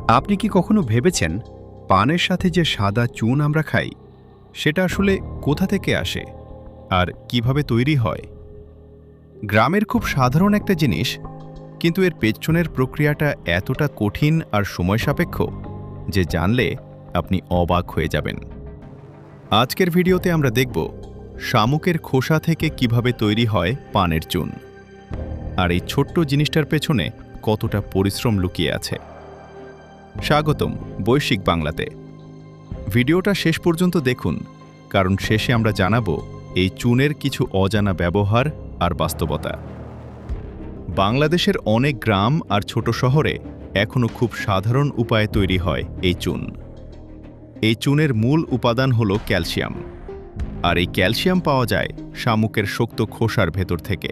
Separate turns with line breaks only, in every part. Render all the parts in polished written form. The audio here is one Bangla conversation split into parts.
আপনি কি কখনো ভেবেছেন পানের সাথে যে সাদা চুন আমরা খাই সেটা আসলে কোথা থেকে আসে আর কিভাবে তৈরি হয়? গ্রামের খুব সাধারণ একটা জিনিস, কিন্তু এর পেছনের প্রক্রিয়াটা এতটা কঠিন আর সময় সাপেক্ষ যে জানলে আপনি অবাক হয়ে যাবেন। আজকের ভিডিওতে আমরা দেখব শামুকের খোসা থেকে কিভাবে তৈরি হয় পানের চুন, আর এই ছোট্ট জিনিসটার পেছনে কতটা পরিশ্রম লুকিয়ে আছে। স্বাগতম বৈশ্বিক বাংলাতে। ভিডিওটা শেষ পর্যন্ত দেখুন, কারণ শেষে আমরা জানাবো এই চুনের কিছু অজানা ব্যবহার আর বাস্তবতা। বাংলাদেশের অনেক গ্রাম আর ছোট শহরে এখনও খুব সাধারণ উপায়ে তৈরি হয় এই চুন। এই চুনের মূল উপাদান হল ক্যালসিয়াম, আর এই ক্যালসিয়াম পাওয়া যায় শামুকের শক্ত খোসার ভেতর থেকে।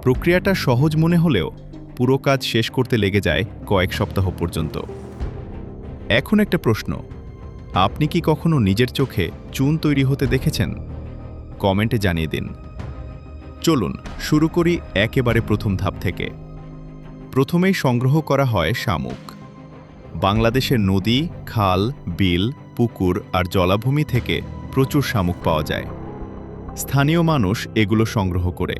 প্রক্রিয়াটা সহজ মনে হলেও পুরো কাজ শেষ করতে লেগে যায় কয়েক সপ্তাহ পর্যন্ত। এখন একটা প্রশ্ন, আপনি কি কখনো নিজের চোখে চুন তৈরি হতে দেখেছেন? কমেন্টে জানিয়ে দিন। চলুন শুরু করি একেবারে প্রথম ধাপ থেকে। প্রথমেই সংগ্রহ করা হয় শামুক। বাংলাদেশের নদী, খাল, বিল, পুকুর আর জলাভূমি থেকে প্রচুর শামুক পাওয়া যায়। স্থানীয় মানুষ এগুলো সংগ্রহ করে।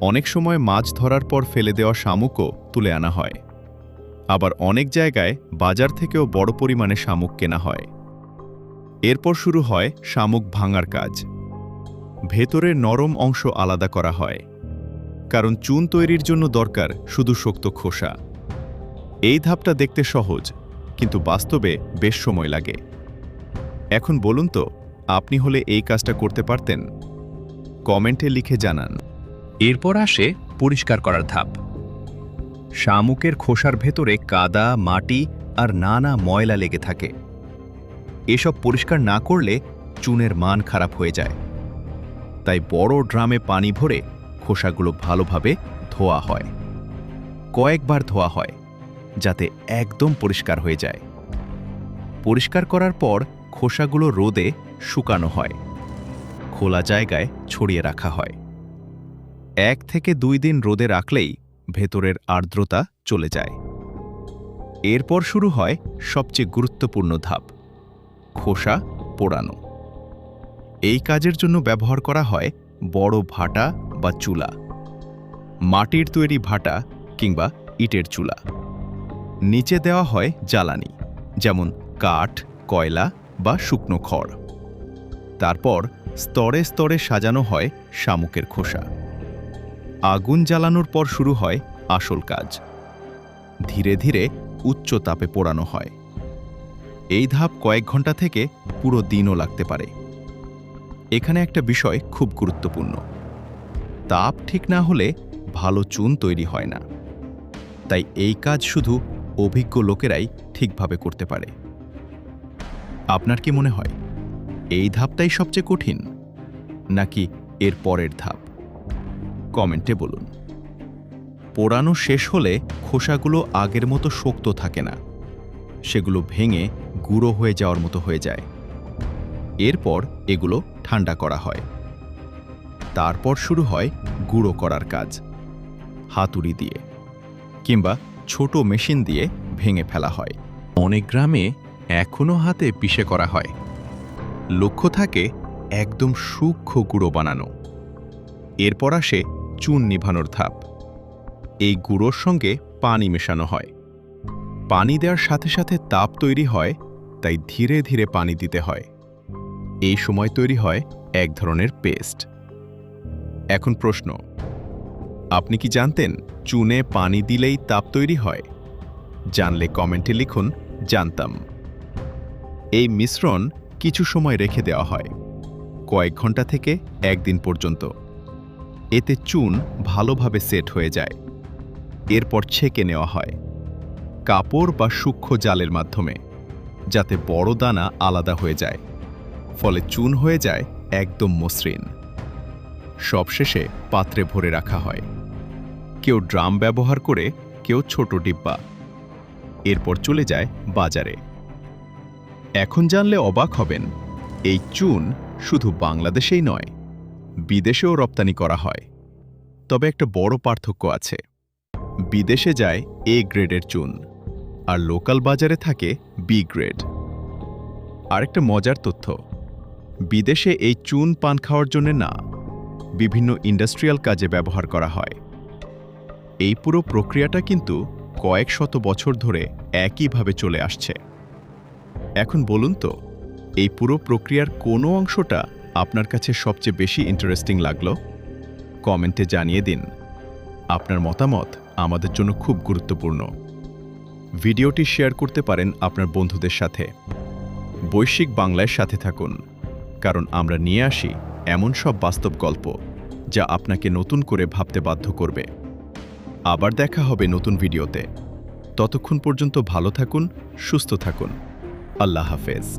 অনেক সময় মাছ ধরার পর ফেলে দেওয়া শামুকও তুলে আনা হয়। আবার অনেক জায়গায় বাজার থেকেও বড় পরিমাণে শামুক কেনা হয়। এরপর শুরু হয় শামুক ভাঙার কাজ। ভেতরের নরম অংশ আলাদা করা হয়, কারণ চুন তৈরির জন্য দরকার শুধু শক্ত খোসা। এই ধাপটা দেখতে সহজ, কিন্তু বাস্তবে বেশ সময় লাগে। এখন বলুন তো, আপনি হলে এই কাজটা করতে পারতেন? কমেন্টে লিখে জানান।
এরপর আসে পরিষ্কার করার ধাপ। শামুকের খোসার ভেতরে কাদা, মাটি আর নানা ময়লা লেগে থাকে। এসব পরিষ্কার না করলে চুনের মান খারাপ হয়ে যায়। তাই বড় ড্রামে পানি ভরে খোসাগুলো ভালোভাবে ধোয়া হয়। কয়েকবার ধোয়া হয়, যাতে একদম পরিষ্কার হয়ে যায়। পরিষ্কার করার পর খোসাগুলো রোদে শুকানো হয়। খোলা জায়গায় ছড়িয়ে রাখা হয়। 1 থেকে 2 দিন রোদে রাখলেই ভেতরের আর্দ্রতা চলে যায়। এরপর শুরু হয় সবচেয়ে গুরুত্বপূর্ণ ধাপ, খোসা পোড়ানো। এই কাজের জন্য ব্যবহার করা হয় বড় ভাটা বা চুলা, মাটির তৈরি ভাটা কিংবা ইটের চুলা। নিচে দেওয়া হয় জ্বালানি, যেমন কাঠ, কয়লা বা শুকনো খড়। তারপর স্তরে স্তরে সাজানো হয় শামুকের খোসা। আগুন জ্বালানোর পর শুরু হয় আসল কাজ। ধীরে ধীরে উচ্চ তাপে পোড়ানো হয়। এই ধাপ কয়েক ঘন্টা থেকে পুরো দিনও লাগতে পারে। এখানে একটা বিষয় খুব গুরুত্বপূর্ণ, তাপ ঠিক না হলে ভালো চুন তৈরি হয় না। তাই এই কাজ শুধু অভিজ্ঞ লোকেরাই ঠিকভাবে করতে পারে। আপনার কি মনে হয় এই ধাপটাই সবচেয়ে কঠিন, নাকি এর পরের ধাপ? কমেন্টে বলুন। পোড়ানো শেষ হলে খোসাগুলো আগের মতো শক্ত থাকে না, সেগুলো ভেঙে গুঁড়ো হয়ে যাওয়ার মতো হয়ে যায়। এরপর এগুলো ঠান্ডা করা হয়। তারপর শুরু হয় গুঁড়ো করার কাজ। হাতুড়ি দিয়ে কিংবা ছোট মেশিন দিয়ে ভেঙে ফেলা হয়। অনেক গ্রামে এখনও হাতে পিষে করা হয়। লক্ষ্য থাকে একদম সূক্ষ্ম গুঁড়ো বানানো। এরপর আসে চুন নিভানোর ধাপ। এই গুঁড়োর সঙ্গে পানি মেশানো হয়। পানি দেওয়ার সাথে সাথে তাপ তৈরি হয়, তাই ধীরে ধীরে পানি দিতে হয়। এই সময় তৈরি হয় এক ধরনের পেস্ট। এখন প্রশ্ন, আপনি কি জানতেন চুনে পানি দিলেই তাপ তৈরি হয়? জানলে কমেন্টে লিখুন জানতাম। এই মিশ্রণ কিছু সময় রেখে দেওয়া হয়, কয়েক ঘন্টা থেকে 1 দিন পর্যন্ত। এতে চুন ভালোভাবে সেট হয়ে যায়। এরপর ছেঁকে নেওয়া হয় কাপড় বা সূক্ষ্ম জালের মাধ্যমে, যাতে বড় দানা আলাদা হয়ে যায়। ফলে চুন হয়ে যায় একদম মসৃণ। সবশেষে পাত্রে ভরে রাখা হয়। কেউ ড্রাম ব্যবহার করে, কেউ ছোট ডিব্বা। এরপর চলে যায় বাজারে। এখন জানলে অবাক হবেন, এই চুন শুধু বাংলাদেশেই নয়, বিদেশেও রপ্তানি করা হয়। তবে একটা বড় পার্থক্য আছে। বিদেশে যায় এ গ্রেডের চুন,
আর লোকাল বাজারে থাকে বি গ্রেড। আরেকটা মজার তথ্য, বিদেশে এই চুন পান খাওয়ার জন্য না, বিভিন্ন ইন্ডাস্ট্রিয়াল কাজে ব্যবহার করা হয়। এই পুরো প্রক্রিয়াটা কিন্তু কয়েক শত বছর ধরে একইভাবে চলে আসছে। এখন বলুন তো, এই পুরো প্রক্রিয়ার কোন অংশটা আপনার কাছে সবচেয়ে বেশি ইন্টারেস্টিং লাগলো? কমেন্টে জানিয়ে দিন। আপনার মতামত আমাদের জন্য খুব গুরুত্বপূর্ণ। ভিডিওটি শেয়ার করতে পারেন আপনার বন্ধুদের সাথে। বৈশ্বিক বাংলার সাথে থাকুন, কারণ আমরা নিয়ে আসি এমন সব বাস্তব গল্প যা আপনাকে নতুন করে ভাবতে বাধ্য করবে। আবার দেখা হবে নতুন ভিডিওতে। ততক্ষণ পর্যন্ত ভালো থাকুন, সুস্থ থাকুন। আল্লাহ হাফেজ।